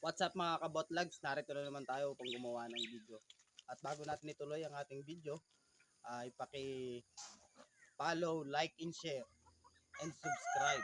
What's up mga kabotlags? Narito na naman tayo upang gumawa ng video. At bago natin ituloy ang ating video, ay paki-follow, like, and share, and subscribe.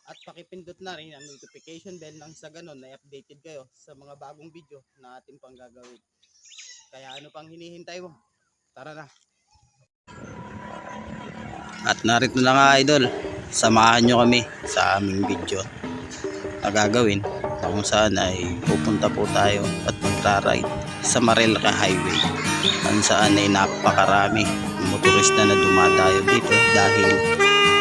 At pakipindot na rin ang notification bell nang sa ganun na updated kayo sa mga bagong video na ating pang gagawin. Kaya ano pang hinihintay mo? Tara na! At narito na nga idol, samahan nyo kami sa aming video na gagawin na kung saan ay pupunta po tayo at magra-ride sa Marilaki Highway kung saan ay napakarami motorista na dumadayo dito dahil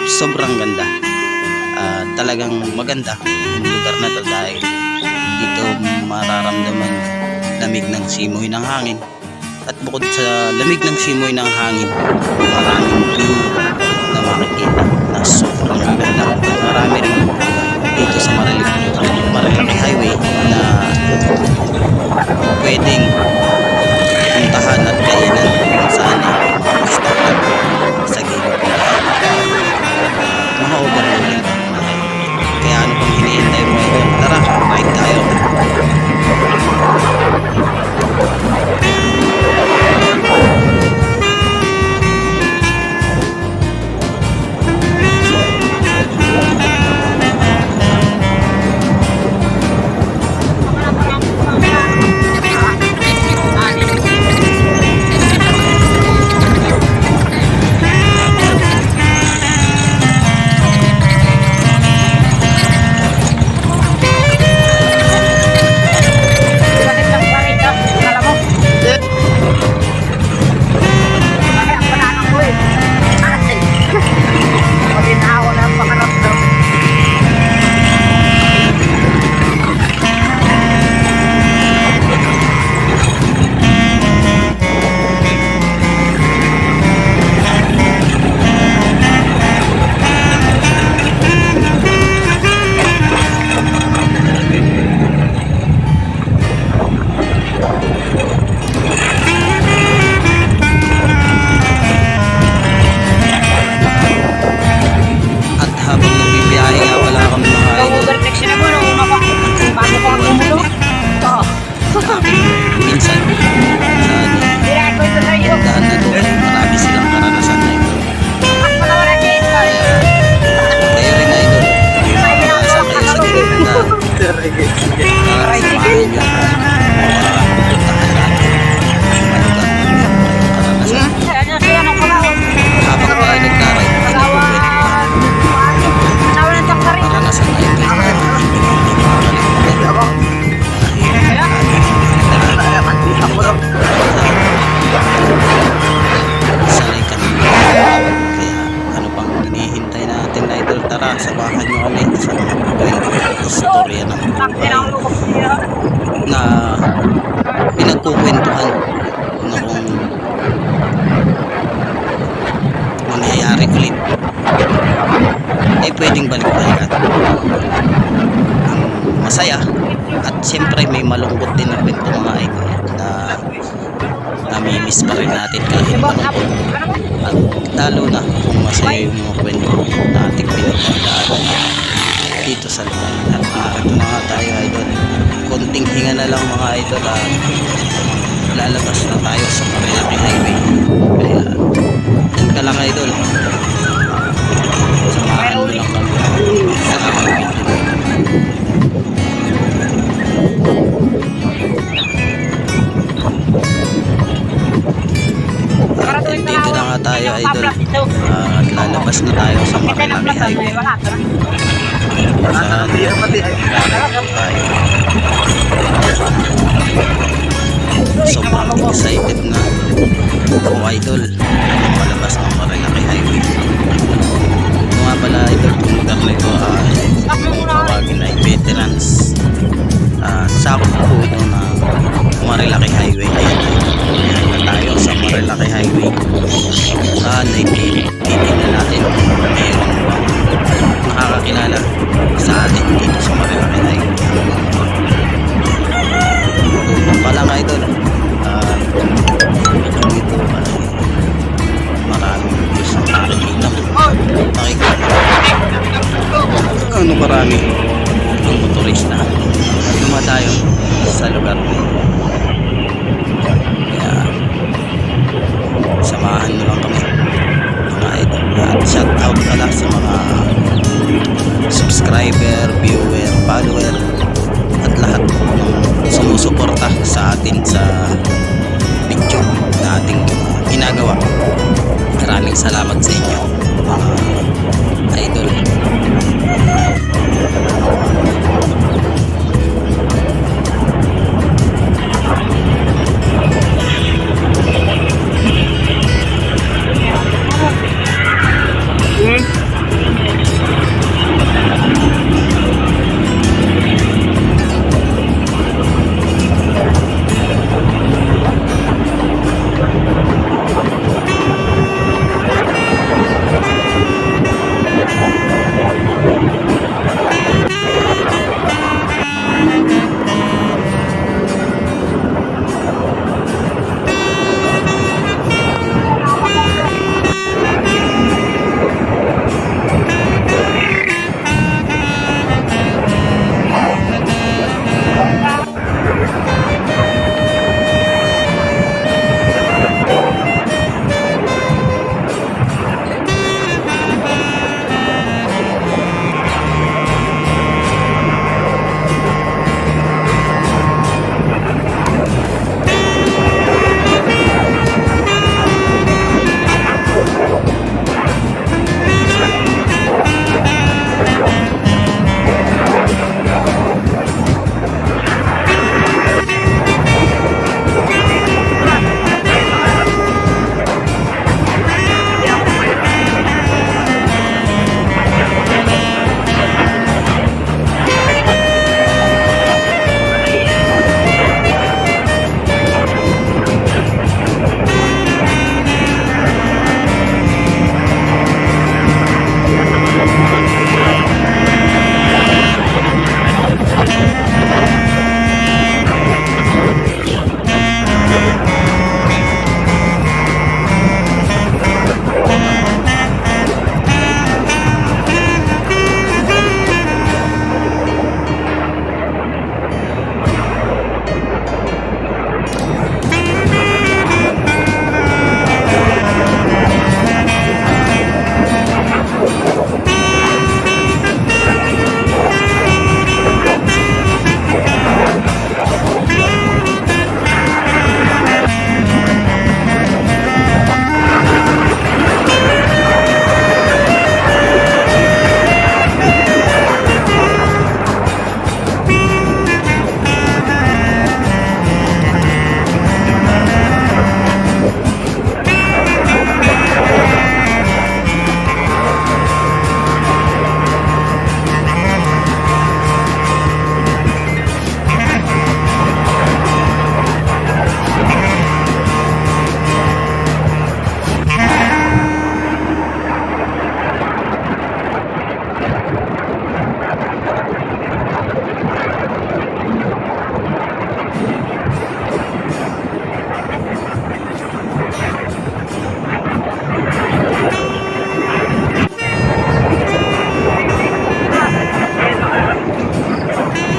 sobrang ganda. Talagang maganda yung lugar na to dahil dito mararamdaman lamig ng simoy ng hangin, at bukod sa lamig ng simoy ng hangin, maraming view na makikita na sobrang ganda. Marami rin dito sa Marilaki Highway na pwedeng puntahan at kainan kung saan ay mga restaurant sa gilid ng mga overlooking. Kaya ano pang hinihintay mo ito? Tara, ride tayo! Minsan daan na doon ay marami silang karanasan na ito. Kayo rin na ito, nasa kayo sa gilid na samahan nyo puntahan natin mga karanasan. Habang tayo nagdaray, karanasan na ito hindi makakalimutan. Sanay ka na. Kaya ano pang hinihintay natin na idol? Tara, samahan nyo kami sa mga istorya ng buhay na pinagkukwentuhan na kung mangyayari ulit ay pwedeng balik-balikan. Ang masaya at siyempre may malungkot din na kwento mga idol na namimiss pa rin natin kahit malungkot. At lalo na kung masaya yung mga kwento na ating pinagdadaanan dito sa lugar. At narito na nga tayo idol, konting hinga na lang mga idol at lalabas na tayo sa Marilaki Highway. Kaya yan ka lang idol, samahan mo lang kami sa aming video. Dito na nga tayo idol, at lalabas na tayo sa Marilaki Highway. Saan tayo sobrang excited na ako idol na malabas ng Marilaki Highway. Ito nga pala idol, kung lugar na ito tawagin ay Veterans. Sakop po ito na Marilaki Highway. Ayan na tayo sa Marilaki Highway. Titignan natin mayroon bang nakakakilala sa atin dito sa Marilaki Highway. Upang pa lang idol, dito ay tayo sa lugar na ito. Kaya samahan nyo lang kami mga idol. At shout out pala sa mga subscriber, viewer, follower at lahat ng sumusuporta sa atin sa video na ating ginagawa. Maraming salamat sa inyo mga idol.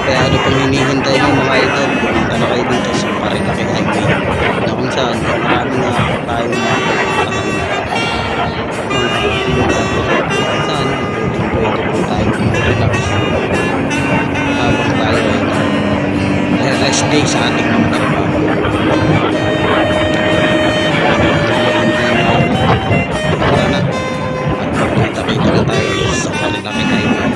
Kaya ano pang hinihintay nyo mga idol, pumunta na kayo dito sa Marilaki Highway na kung saan marami na tayo na saan pwede po tayo relax habang tayo ay rest day sa ating mga trabaho. Tara na at magkita-kita na tayo sa Marilaki Highway.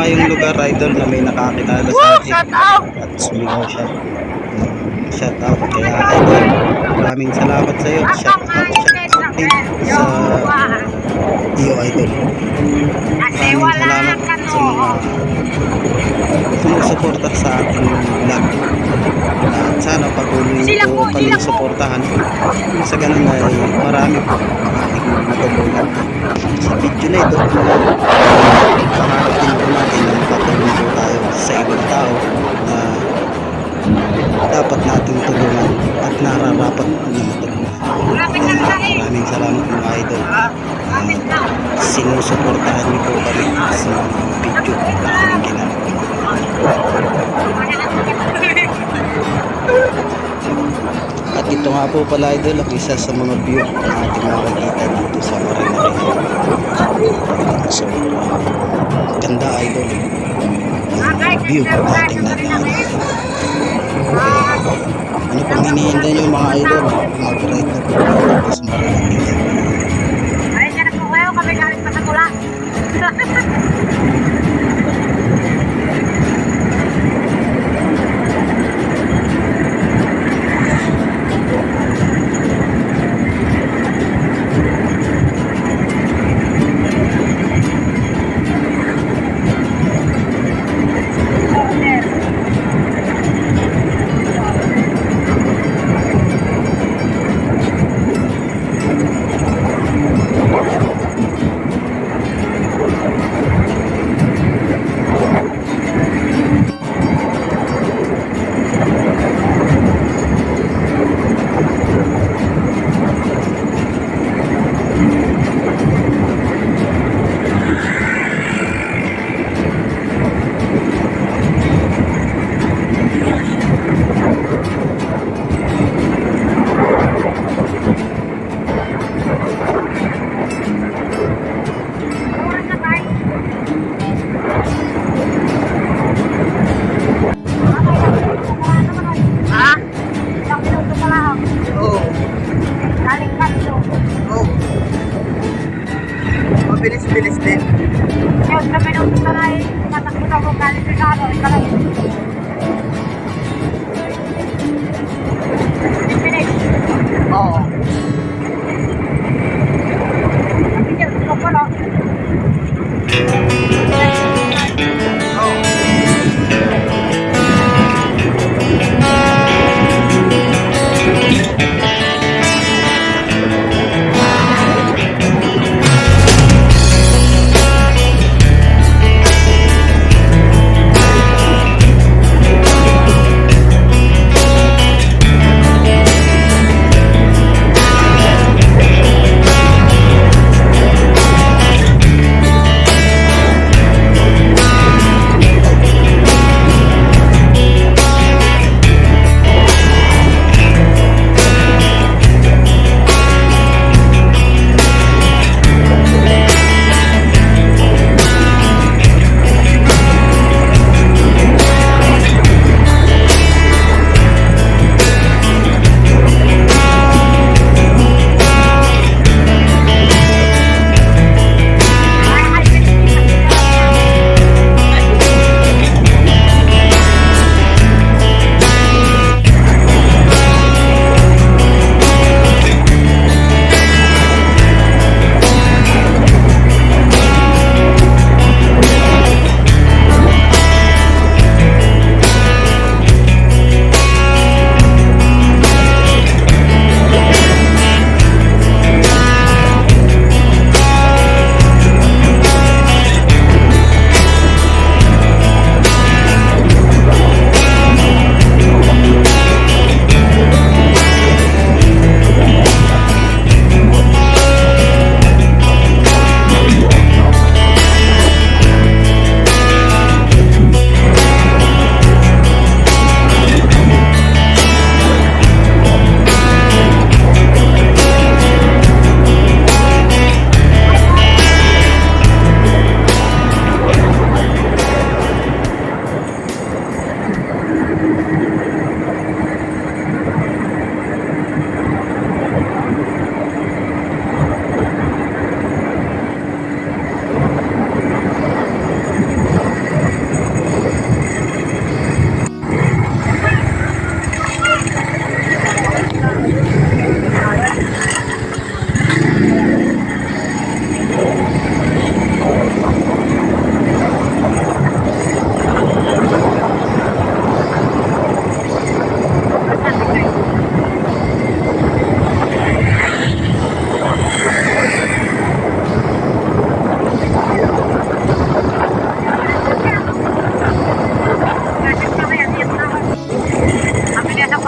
tayong lugar, idol, na may nakakilala sa atin. At sumigaw siya. Shout out. Kaya idol, maraming salamat sa iyo. Shout out din sa iyo, idol. Maraming salamat sa mga sumusuporta sa ating vlog. At sana patuloy po kami suportahan. Sa ganun ay marami po ang ating matulungan sa video na ito. Pangarap din po natin na makatulong po tayo sa ibang tao na dapat nating tulungan at nararapat na matulungan. Maraming salamat mga idol. Sinusuportahan niyo po kami sa video na aming ginagawa. At ito nga po pala, idol, ang isa sa mga view na ating makikita dito sa Marinarino. So, ganda, idol, ang view na ating nadaanan. Ano pang hinihintay nyo mga idol? Mag-ride na po dito sa Marinarino. Ay, dyan na po kayo. Kami galing pa sa tula.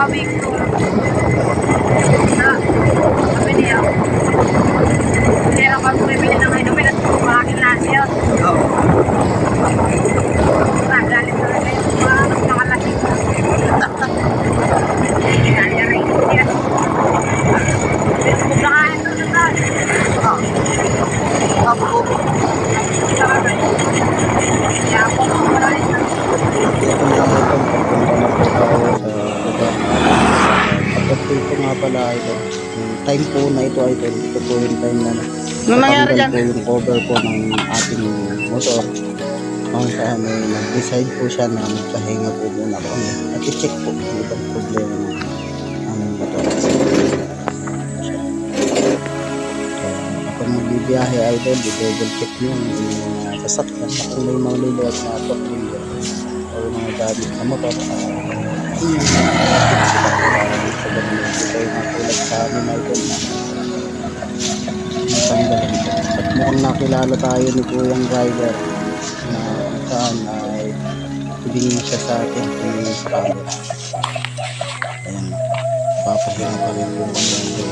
kami kung kami niya. Hindi lang kami bumibili ng inumin at kumakin na siya. Oo. Galit na rin yung mga lasing. Kaya rin siya. Kumakain doon na tayo. Ako. Kaya ako kumakain na. Ito na ito. Pupunta na po tayo sa lugar na. Pagkat ito nga pala ito. Yung time po na ito ay ito po yung time na natanggal po yung cover po ng ating motor. Kung saan ay nag-decide po siya na magpahinga po muna kami at i-check po kung ibang problema ng aming motor. Ako magbibiyahe idol, i-double check nyo yung mga sasakyan na kung may mga liliwat na tornilyo o yung mga gamit na motor. Yung sa ganun ito yung matulad sa amin idol na natanggalan po. At mukhang nakilala tayo ni Kuyang driver na kung saan ay hibingin siya sa atin kung sa camera. Ayan, papahinga pa rin po kami idol.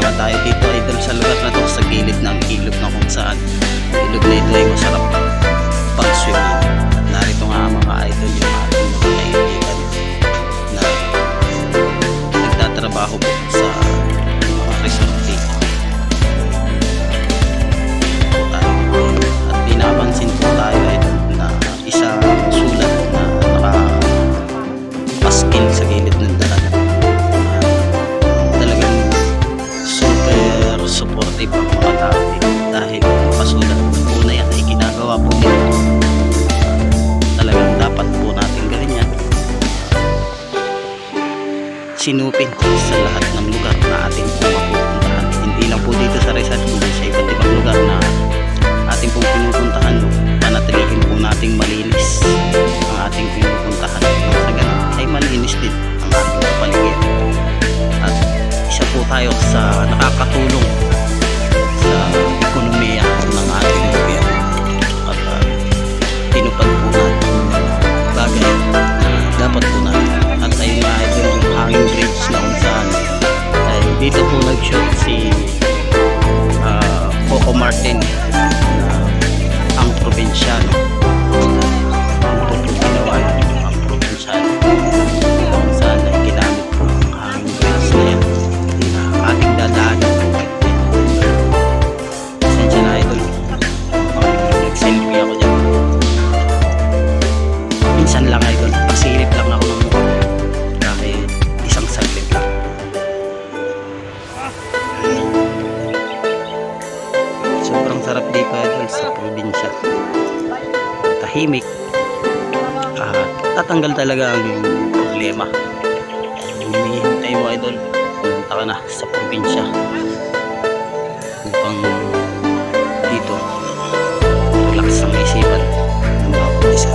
nga tayo dito idol sa lugar na to, sa gilid ng ilog na kung saan ilog na ito ay masarap pag-swimming. Narito nga mga idol yung ating mga kaibigan na nagtatrabaho po sa mga resort dito. At pinapansin po tayo idol na isang sulat na nakapaskil sa gilid ng dalaga. Talagang super supportive ang mga tao dito dahil pasulat po na yan ay ginagawa po dito. Talagang dapat po natin gawin yan. Sinupin sa lahat ng lugar na ating po mapupuntahan. Hindi lang po dito sa Rizal, kundi sa iba't ibang lugar na ating pong pinupuntahan. Panatilihin po nating malinis ang ating pinupuntahan. Sa ganun ay malinis din ang ating paligid. At isa po tayo sa nakakatulong sa ekonomiya ng ating gobyerno. At tinupad po natin bagay na dapat po natin. At ayun nga ito yung hanging bridge na kung saan ay dito po nag-shoot si Coco Martin na ang probinsyano. Ang ginawa ang probinsyano kung saan ay ginamit po ang hanging bridge na yan na ating dadaanan po. Pasensya na idol, nag-selfie ako dyan. Minsan lang idol, pasilip lang ako ng mukha kahit isang saglit lang. Sobrang sarap dito idol sa probinsya. Tahimik at tatanggal talaga ang problema. Hinihintay mo idol, pumunta ka na sa probinsya upang dito relax ang isipan ng bawat isa.